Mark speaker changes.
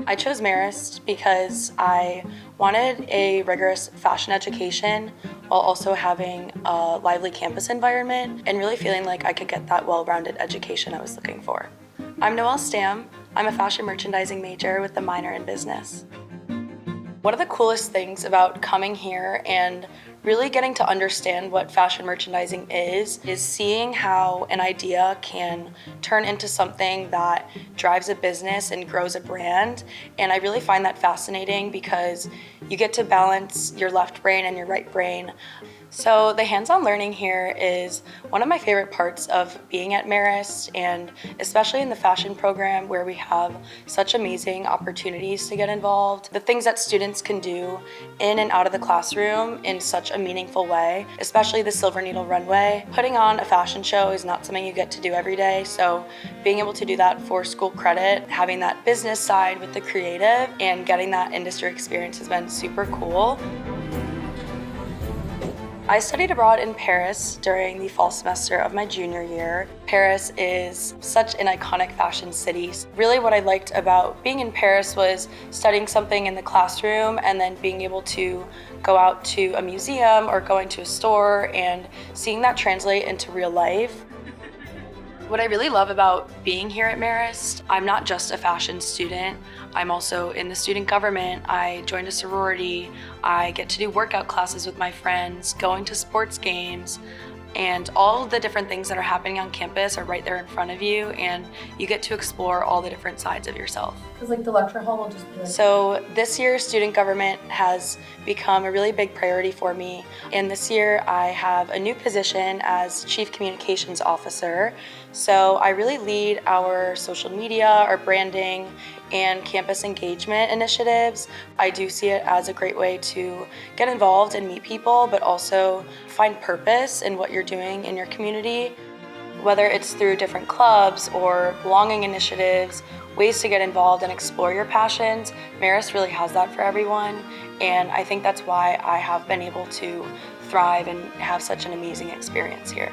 Speaker 1: I chose Marist because I wanted a rigorous fashion education while also having a lively campus environment and really feeling like I could get that well-rounded education I was looking for. I'm Noelle Stamm. I'm a fashion merchandising major with a minor in business. One of the coolest things about coming here and really getting to understand what fashion merchandising is seeing how an idea can turn into something that drives a business and grows a brand. And I really find that fascinating because you get to balance your left brain and your right brain. So the hands-on learning here is one of my favorite parts of being at Marist, and especially in the fashion program where we have such amazing opportunities to get involved. The things that students can do in and out of the classroom in such a meaningful way, especially the Silver Needle Runway. Putting on a fashion show is not something you get to do every day, so being able to do that for school credit, having that business side with the creative, and getting that industry experience has been super cool. I studied abroad in Paris during the fall semester of my junior year. Paris is such an iconic fashion city. Really what I liked about being in Paris was studying something in the classroom and then being able to go out to a museum or going to a store and seeing that translate into real life. What I really love about being here at Marist, I'm not just a fashion student, I'm also in the student government. I joined a sorority, I get to do workout classes with my friends, going to sports games, and all the different things that are happening on campus are right there in front of you, and you get to explore all the different sides of yourself.
Speaker 2: Because like the lecture hall will just be like...
Speaker 1: So this year, student government has become a really big priority for me. And this year, I have a new position as Chief Communications Officer. So I really lead our social media, our branding, and campus engagement initiatives. I do see it as a great way to get involved and meet people, but also find purpose in what you're doing in your community. Whether it's through different clubs or belonging initiatives, ways to get involved and explore your passions, Marist really has that for everyone. And I think that's why I have been able to thrive and have such an amazing experience here.